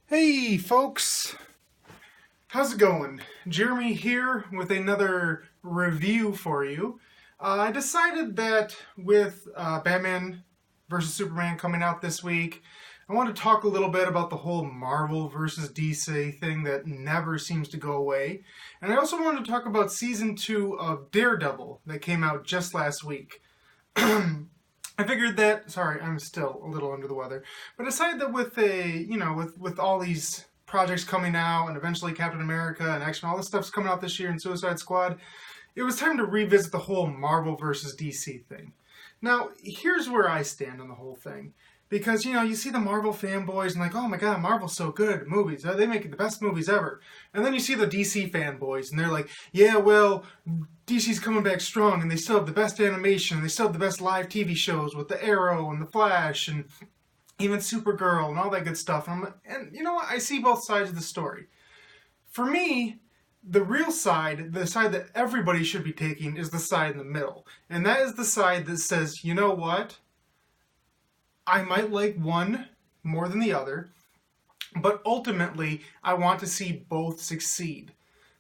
Hey folks, how's it going? Jeremy here with another review for you. I decided that with Batman vs. Superman coming out this week, I want to talk a little bit about the whole Marvel versus DC thing that never seems to go away. And I also wanted to talk about season 2 of Daredevil that came out just last week. I figured that, sorry, I'm still a little under the weather, but I decided that with all these projects coming out and eventually Captain America and X-Men, all this stuff's coming out this year and Suicide Squad, it was time to revisit the whole Marvel versus DC thing. Now, here's where I stand on the whole thing. Because, you see the Marvel fanboys and like, oh my god, Marvel's so good at movies. They make the best movies ever. And then you see the DC fanboys and they're like, yeah, well, DC's coming back strong and they still have the best animation. They still have the best live TV shows with the Arrow and the Flash and even Supergirl and all that good stuff. And you know what? I see both sides of the story. For me, the real side, the side that everybody should be taking, is the side in the middle. And that is the side that says, you know what? I might like one more than the other, but ultimately, I want to see both succeed.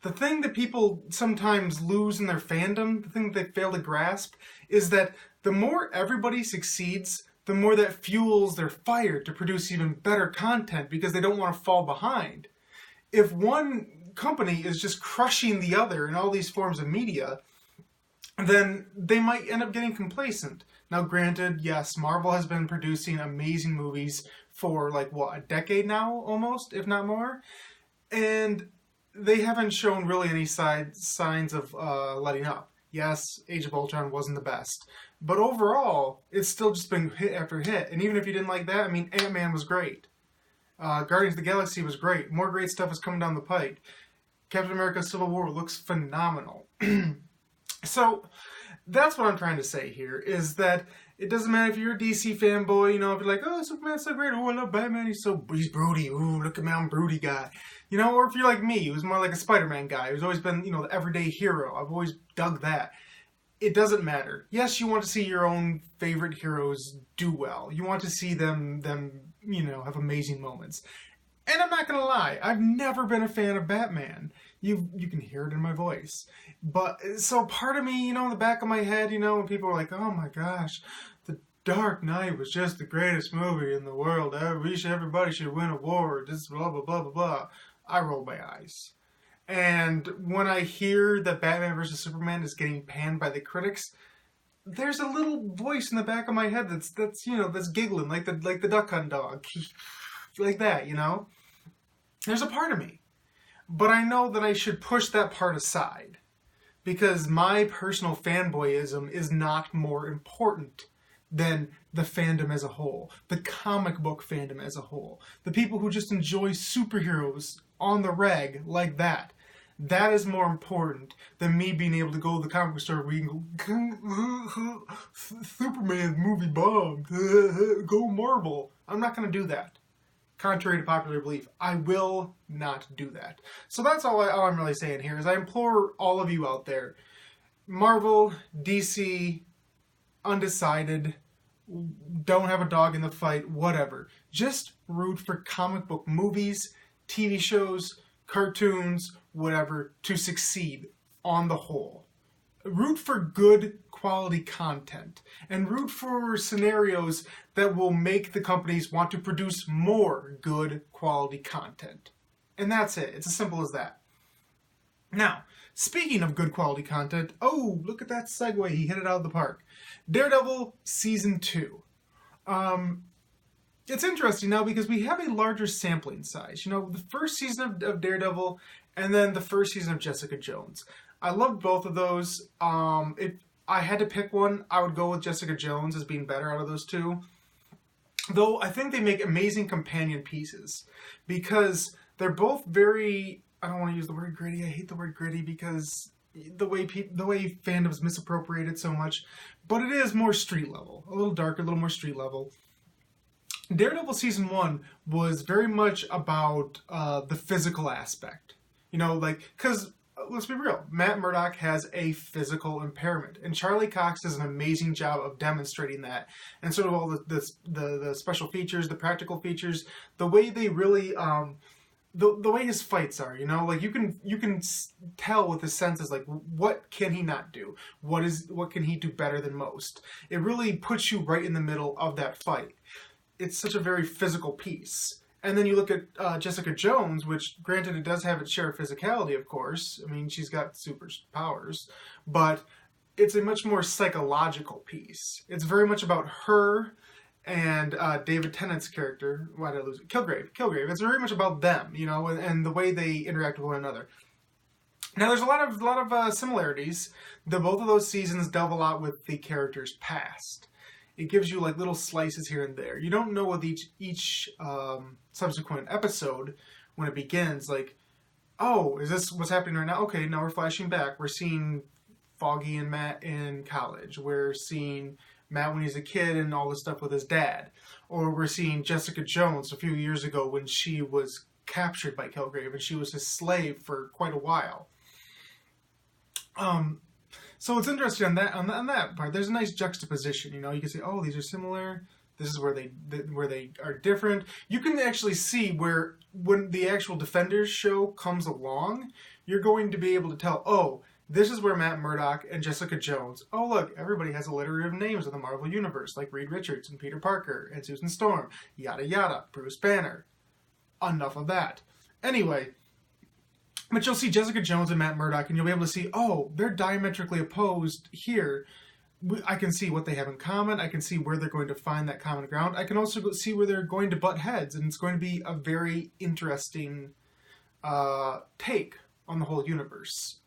The thing that people sometimes lose in their fandom, the thing that they fail to grasp, is that the more everybody succeeds, the more that fuels their fire to produce even better content because they don't want to fall behind. If one company is just crushing the other in all these forms of media, then they might end up getting complacent. Now, granted, yes, Marvel has been producing amazing movies for, a decade now, almost, if not more. And they haven't shown really any signs of letting up. Yes, Age of Ultron wasn't the best. But overall, it's still just been hit after hit. And even if you didn't like that, Ant-Man was great. Guardians of the Galaxy was great. More great stuff is coming down the pike. Captain America Civil War looks phenomenal. So, that's what I'm trying to say here, is that it doesn't matter if you're a DC fanboy, if you're like, oh, Superman's so great, oh, I love Batman, he's broody, ooh, look at me, I'm a broody guy. Or if you're like me, who's more like a Spider-Man guy, who's always been, the everyday hero, I've always dug that. It doesn't matter. Yes, you want to see your own favorite heroes do well. You want to see them, have amazing moments. And I'm not going to lie, I've never been a fan of Batman. You can hear it in my voice. But, so part of me, in the back of my head, when people are like, oh my gosh, The Dark Knight was just the greatest movie in the world. Everybody should win awards. This blah, blah, blah, blah, blah. I roll my eyes. And when I hear that Batman vs. Superman is getting panned by the critics, there's a little voice in the back of my head that's giggling like the Duck Hunt dog. Like that, There's a part of me. But I know that I should push that part aside. Because my personal fanboyism is not more important than the fandom as a whole. The comic book fandom as a whole. The people who just enjoy superheroes on the reg like that. That is more important than me being able to go to the comic book store where you can go, Superman's movie bombed. Go Marvel. I'm not going to do that. Contrary to popular belief, I will not do that. So that's all I'm really saying here, is I implore all of you out there, Marvel, DC, undecided, don't have a dog in the fight, whatever. Just root for comic book movies, TV shows, cartoons, whatever, to succeed on the whole. Root for good quality content and root for scenarios that will make the companies want to produce more good quality content. And that's it. It's as simple as that. Now, speaking of good quality content, oh, look at that segue. He hit it out of the park. Daredevil Season 2. It's interesting now because we have a larger sampling size. The first season of Daredevil and then the first season of Jessica Jones. I loved both of those. If I had to pick one, I would go with Jessica Jones as being better out of those two. Though I think they make amazing companion pieces because they're both very, I don't want to use the word gritty. I hate the word gritty because the way fandom's misappropriated so much. But it is more street level. A little darker, a little more street level. Daredevil Season 1 was very much about the physical aspect. Because let's be real. Matt Murdock has a physical impairment, and Charlie Cox does an amazing job of demonstrating that. And sort of all the special features, the practical features, the way they really the way his fights are, like you can tell with his senses, like what can he not do, what can he do better than most. It really puts you right in the middle of that fight. It's such a very physical piece. And then you look at Jessica Jones, which, granted, it does have its share of physicality, of course. I mean, she's got superpowers, but it's a much more psychological piece. It's very much about her and David Tennant's character. Why did I lose it? Kilgrave. It's very much about them, and the way they interact with one another. Now, there's a lot of similarities. Both of those seasons delve a lot with the character's past. It gives you like little slices here and there. You don't know with each subsequent episode when it begins, like, oh, is this what's happening right now? Okay, now we're flashing back. We're seeing Foggy and Matt in college. We're seeing Matt when he's a kid and all this stuff with his dad. Or we're seeing Jessica Jones a few years ago when she was captured by Kilgrave and she was his slave for quite a while. So it's interesting on that part. There's a nice juxtaposition. You can say, oh, these are similar. This is where they are different. You can actually see where when the actual Defenders show comes along, you're going to be able to tell, oh, this is where Matt Murdock and Jessica Jones. Oh, look, everybody has a litter of names in the Marvel Universe, like Reed Richards and Peter Parker and Susan Storm, yada yada, Bruce Banner. Enough of that. Anyway, but you'll see Jessica Jones and Matt Murdock, and you'll be able to see, oh, they're diametrically opposed here. I can see what they have in common. I can see where they're going to find that common ground. I can also see where they're going to butt heads, and it's going to be a very interesting take on the whole universe.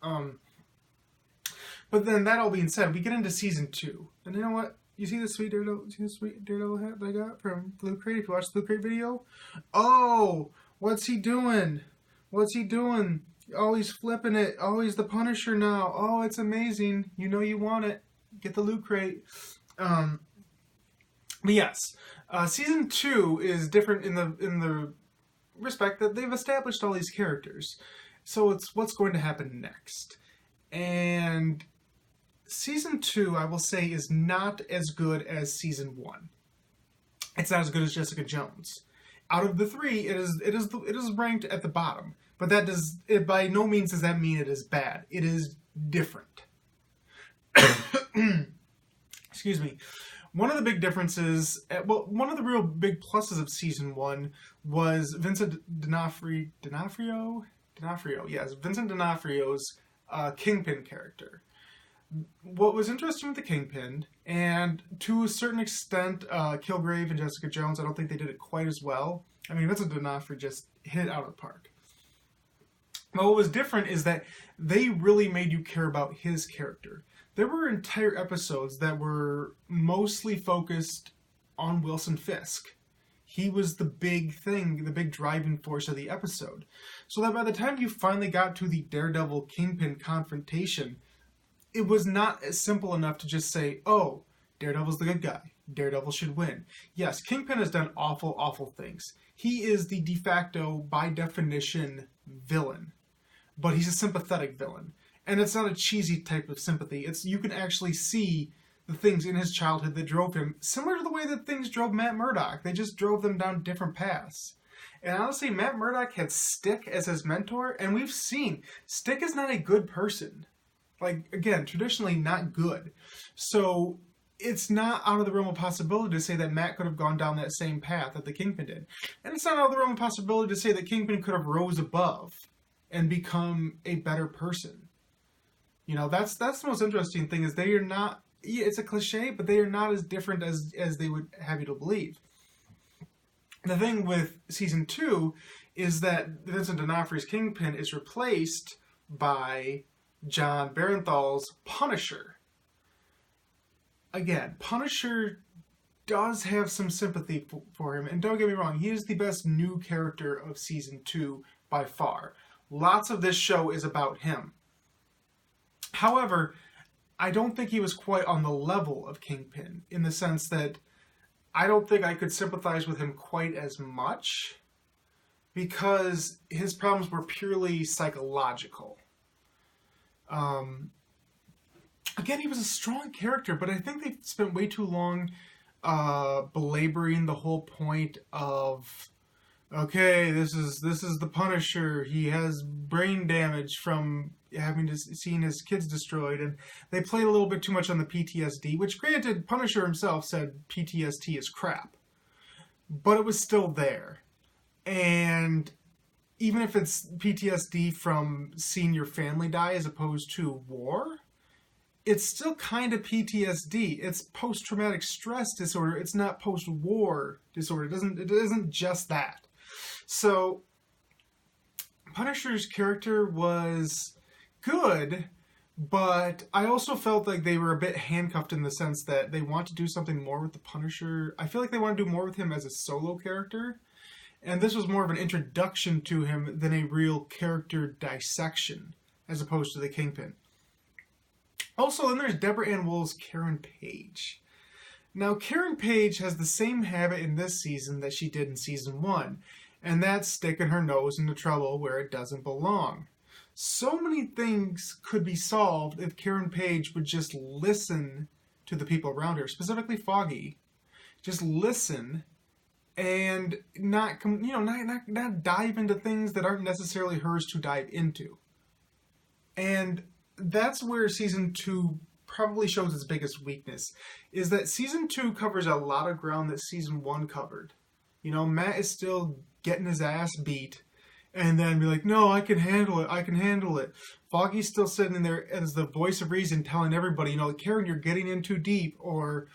But then that all being said, we get into season 2. And you know what? You see the sweet Daredevil hat that I got from Blue Crate? If you watch the Blue Crate video? Oh, what's he doing? Oh, he's flipping it. Oh, he's the Punisher now. Oh, it's amazing. You want it. Get the Loot Crate. But yes, season 2 is different in the respect that they've established all these characters. So it's what's going to happen next. And season 2, I will say, is not as good as season 1. It's not as good as Jessica Jones. Out of the 3, it is ranked at the bottom. But it by no means does that mean it is bad. It is different. Excuse me. One of the big differences, one of the real big pluses of season 1 was Vincent D'Onofrio. Yes, Vincent D'Onofrio's Kingpin character. What was interesting with the Kingpin, and to a certain extent, Kilgrave and Jessica Jones, I don't think they did it quite as well. I mean, Vincent D'Onofrio just hit it out of the park. But what was different is that they really made you care about his character. There were entire episodes that were mostly focused on Wilson Fisk. He was the big thing, the big driving force of the episode. So that by the time you finally got to the Daredevil Kingpin confrontation, it was not as simple enough to just say, oh, Daredevil's the good guy. Daredevil should win. Yes, Kingpin has done awful, awful things. He is the de facto, by definition, villain. But he's a sympathetic villain. And it's not a cheesy type of sympathy. You can actually see the things in his childhood that drove him, similar to the way that things drove Matt Murdock. They just drove them down different paths. And honestly, Matt Murdock had Stick as his mentor, and we've seen Stick is not a good person. Like, again, traditionally not good. So it's not out of the realm of possibility to say that Matt could have gone down that same path that the Kingpin did. And it's not out of the realm of possibility to say that Kingpin could have rose above and become a better person. That's the most interesting thing, is they are not, it's a cliche, but they are not as different as they would have you to believe. The thing with season 2 is that Vincent D'Onofrio's Kingpin is replaced by John Barenthal's Punisher. Again, Punisher does have some sympathy for him, and don't get me wrong, he is the best new character of season 2 by far. Lots of this show is about him. However, I don't think he was quite on the level of Kingpin, in the sense that I don't think I could sympathize with him quite as much, because his problems were purely psychological. Again, he was a strong character, but I think they spent way too long belaboring the whole point of, okay, this is the Punisher. He has brain damage from having seen his kids destroyed, and they played a little bit too much on the PTSD. Which, granted, Punisher himself said PTSD is crap, but it was still there. And even if it's PTSD from seeing your family die as opposed to war, it's still kind of PTSD. It's post-traumatic stress disorder. It's not post-war disorder. It isn't just that. So Punisher's character was good, but I also felt like they were a bit handcuffed in the sense that they want to do something more with the Punisher. I feel like they want to do more with him as a solo character, and this was more of an introduction to him than a real character dissection, as opposed to the Kingpin. Also, then there's Deborah Ann Wool's Karen Page. Now, Karen Page has the same habit in this season that she did in season 1, and that's sticking her nose into trouble where it doesn't belong. So many things could be solved if Karen Page would just listen to the people around her, specifically Foggy. Just listen and not dive into things that aren't necessarily hers to dive into. And that's where season 2 probably shows its biggest weakness, is that season 2 covers a lot of ground that season 1 covered. You know, Matt is still getting his ass beat, and then be like, no, I can handle it. Foggy's still sitting there as the voice of reason telling everybody, Karen, you're getting in too deep, or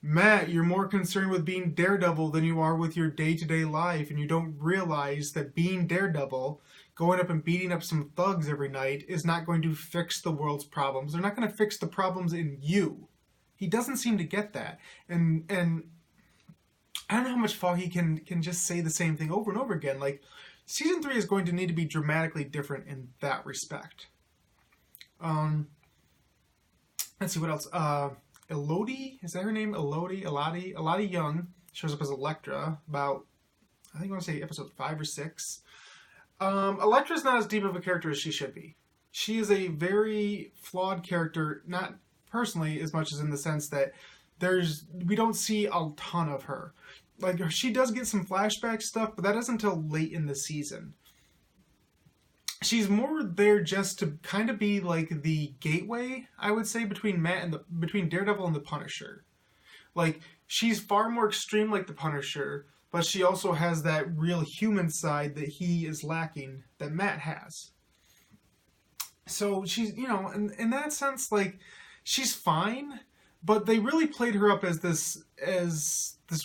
Matt, you're more concerned with being Daredevil than you are with your day-to-day life, and you don't realize that being Daredevil, going up and beating up some thugs every night, is not going to fix the world's problems. They're not going to fix the problems in you. He doesn't seem to get that. And I don't know how much Foggy can just say the same thing over and over again. Like, season 3 is going to need to be dramatically different in that respect. Let's see, what else? Elodie, is that her name? Elodie Young shows up as Elektra about, I think I want to say episode 5 or 6. Elektra's not as deep of a character as she should be. She is a very flawed character, not personally as much as in the sense that we don't see a ton of her. Like, she does get some flashback stuff, but that isn't until late in the season. She's more there just to kind of be like the gateway, I would say, between Daredevil and the Punisher. Like, she's far more extreme like the Punisher, but she also has that real human side that he is lacking, that Matt has. So she's, in that sense, like, she's fine, but they really played her up as this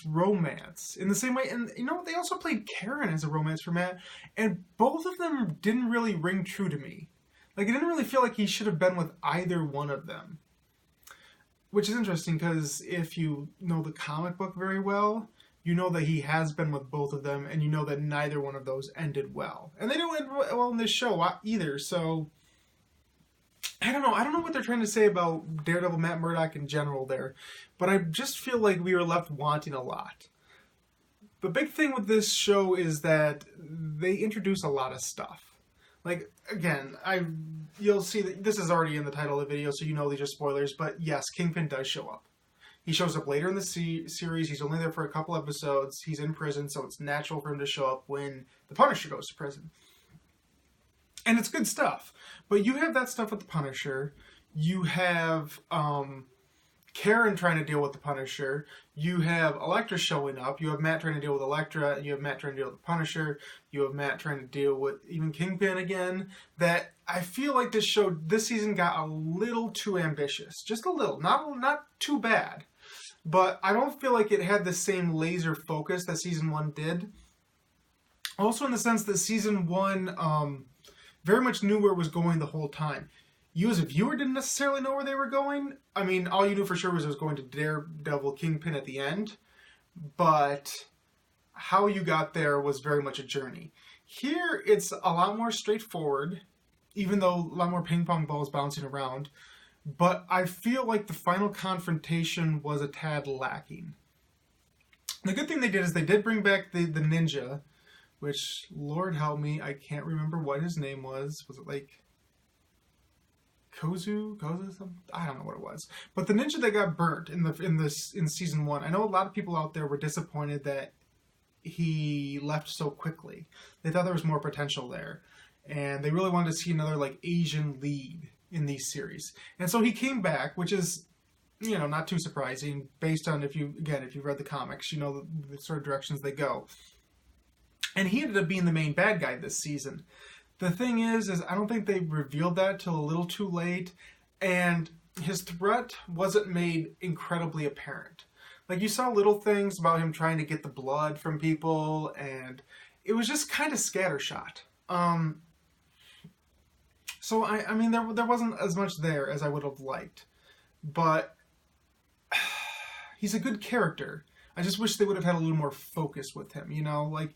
romance in the same way. And, they also played Karen as a romance for Matt, and both of them didn't really ring true to me. Like, it didn't really feel like he should have been with either one of them. Which is interesting, because if you know the comic book very well, you know that he has been with both of them, and you know that neither one of those ended well. And they don't end well in this show either, so I don't know. I don't know what they're trying to say about Daredevil Matt Murdock in general there, but I just feel like we were left wanting a lot. The big thing with this show is that they introduce a lot of stuff. Like, again, you'll see that this is already in the title of the video, so you know these are spoilers, but yes, Kingpin does show up. He shows up later in the series. He's only there for a couple episodes. He's in prison, so it's natural for him to show up when the Punisher goes to prison. And it's good stuff. But you have that stuff with the Punisher. You have Karen trying to deal with the Punisher. You have Elektra showing up. You have Matt trying to deal with Elektra. You have Matt trying to deal with the Punisher. You have Matt trying to deal with even Kingpin again. That I feel like this season got a little too ambitious. Just a little. Not too bad. But I don't feel like it had the same laser focus that season 1 did. Also in the sense that season 1 very much knew where it was going the whole time. You as a viewer didn't necessarily know where they were going. I mean, all you knew for sure was it was going to Daredevil Kingpin at the end. But how you got there was very much a journey. Here, it's a lot more straightforward, even though a lot more ping pong balls bouncing around. But I feel like the final confrontation was a tad lacking. The good thing they did is they did bring back the ninja, which, Lord help me, I can't remember what his name was. Was it like Kozu, I don't know what it was, but the ninja that got burnt in season 1. I know a lot of people out there were disappointed that he left so quickly. They thought there was more potential there, and they really wanted to see another like Asian lead in these series. And so he came back, which is, you know, not too surprising based on if you've read the comics, you know the sort of directions they go. And he ended up being the main bad guy this season. The thing is I don't think they revealed that till a little too late, and his threat wasn't made incredibly apparent. Like, you saw little things about him trying to get the blood from people, and it was just kind of scattershot. So, I mean, there wasn't as much there as I would have liked. But he's a good character. I just wish they would have had a little more focus with him, you know? Like,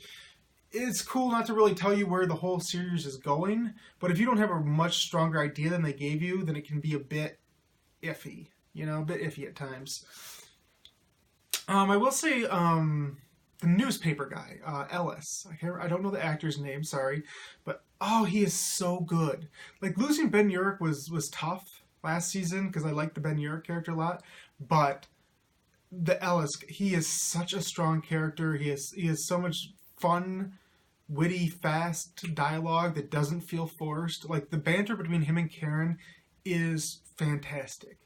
it's cool not to really tell you where the whole series is going, but if you don't have a much stronger idea than they gave you, then it can be a bit iffy, you know, a bit iffy at times. I will say, the newspaper guy, Ellis, I don't know the actor's name, sorry, but oh, he is so good. Like, losing Ben Urich was tough last season, because I liked the Ben Urich character a lot, but the Ellis, he is such a strong character. He has so much fun, witty, fast dialogue that doesn't feel forced. Like, the banter between him and Karen is fantastic.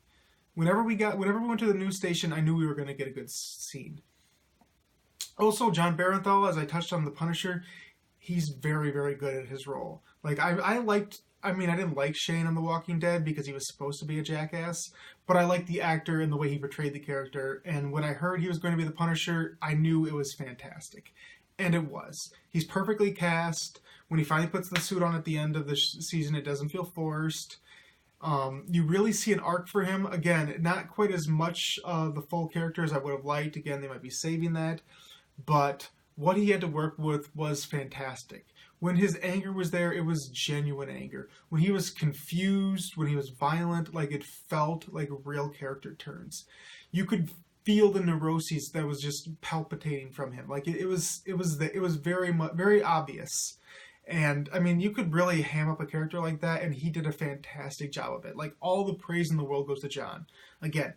Whenever we went to the news station, I knew we were going to get a good scene. Also, John Barenthal, as I touched on the Punisher, he's very, very good at his role. Like, I didn't like Shane on The Walking Dead because he was supposed to be a jackass, but I liked the actor and the way he portrayed the character, and when I heard he was going to be the Punisher, I knew it was fantastic. And it was. He's perfectly cast. When he finally puts the suit on at the end of the season, it doesn't feel forced. You really see an arc for him. Again, not quite as much the full character as I would have liked. Again, they might be saving that. But what he had to work with was fantastic. When his anger was there, it was genuine anger. When he was confused, when he was violent, like, it felt like real character turns. You could feel the neuroses that was just palpitating from him. Like, it was very obvious. And I mean, you could really ham up a character like that, and he did a fantastic job of it. Like, all the praise in the world goes to John. Again,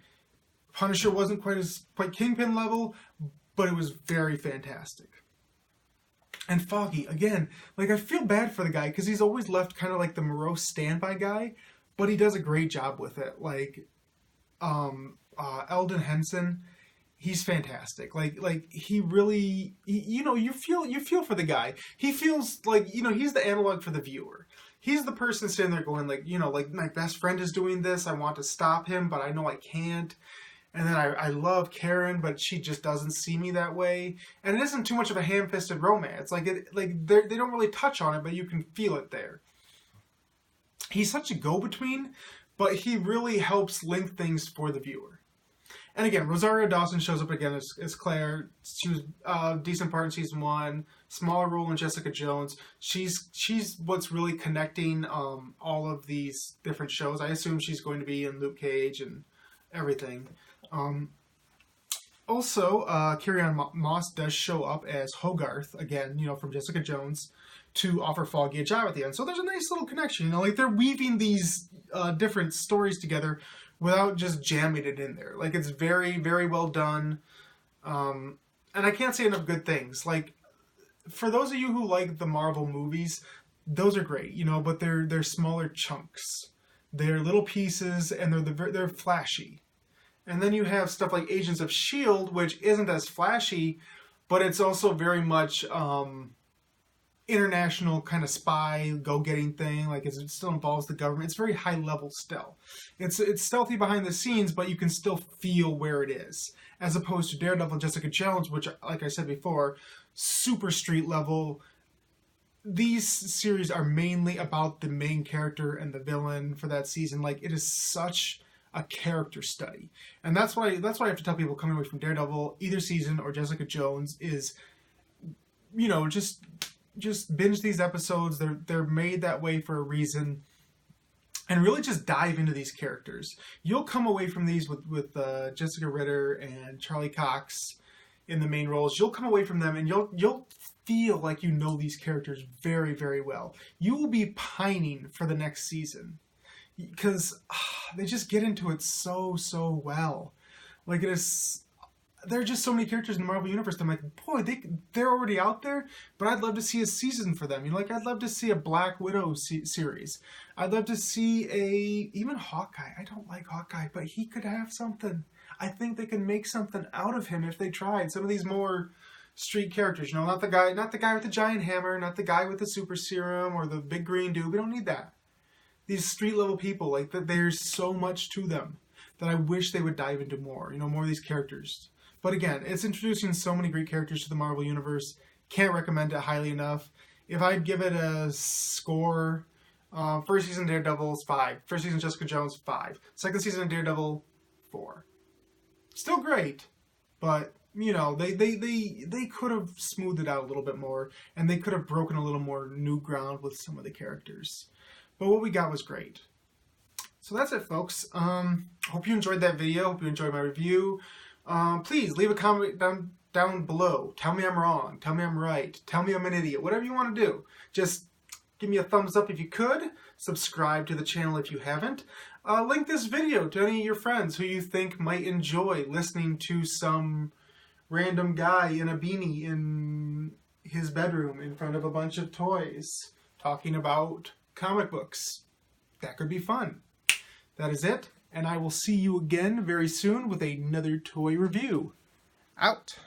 Punisher wasn't quite Kingpin level, but it was very fantastic. And Foggy, again, like, I feel bad for the guy because he's always left kind of like the morose standby guy, but he does a great job with it. Like, Eldon Henson, he's fantastic. Like he really, you know, you feel for the guy. He feels like, you know, he's the analog for the viewer. He's the person sitting there going, like, you know, like, my best friend is doing this. I want to stop him, but I know I can't. And then I love Karen, but she just doesn't see me that way. And it isn't too much of a ham-fisted romance. Like, they don't really touch on it, but you can feel it there. He's such a go-between, but he really helps link things for the viewer. And again, Rosario Dawson shows up again as Claire. She was a decent part in season 1. Smaller role in Jessica Jones. She's what's really connecting all of these different shows. I assume she's going to be in Luke Cage and everything. Also, Carrie-Anne Moss does show up as Hogarth, again, you know, from Jessica Jones, to offer Foggy a job at the end. So there's a nice little connection, you know, like, they're weaving these different stories together without just jamming it in there. Like, it's very, very well done. And I can't say enough good things. Like, for those of you who like the Marvel movies, those are great, you know, but they're smaller chunks. They're little pieces, and they're flashy. And then you have stuff like Agents of S.H.I.E.L.D., which isn't as flashy, but it's also very much international kind of spy, go-getting thing. Like, it still involves the government. It's very high-level still. It's stealthy behind the scenes, but you can still feel where it is. As opposed to Daredevil and Jessica Jones, which, like I said before, super street level. These series are mainly about the main character and the villain for that season. Like, it is such a character study. And that's why I have to tell people coming away from Daredevil, either season or Jessica Jones, is, you know, just binge these episodes. They're made that way for a reason. And really just dive into these characters. You'll come away from these with Jessica Ritter and Charlie Cox in the main roles. You'll come away from them and you'll feel like you know these characters very, very well. You will be pining for the next season. because they just get into it so well. Like it is, there are just so many characters in the Marvel Universe that I'm like, boy, they're already out there, but I'd love to see a season for them. You know, like I'd love to see a Black Widow series. I'd love to see even Hawkeye. I don't like Hawkeye, but he could have something. I think they can make something out of him if they tried. Some of these more street characters, you know, not the guy with the giant hammer, not the guy with the super serum or the big green dude. We don't need that. These street level people, like there's so much to them that I wish they would dive into more. You know, more of these characters. But again, it's introducing so many great characters to the Marvel Universe. Can't recommend it highly enough. If I'd give it a score, first season Daredevil is 5. First season Jessica Jones, 5. Second season of Daredevil, 4. Still great, but you know, they could have smoothed it out a little bit more, and they could have broken a little more new ground with some of the characters. But what we got was great. So that's it, folks. Hope you enjoyed that video. Hope you enjoyed my review. Please leave a comment down below. Tell me I'm wrong. Tell me I'm right. Tell me I'm an idiot. Whatever you want to do. Just give me a thumbs up if you could. Subscribe to the channel if you haven't. Link this video to any of your friends who you think might enjoy listening to some random guy in a beanie in his bedroom in front of a bunch of toys talking about comic books. That could be fun. That is it, and I will see you again very soon with another toy review. Out.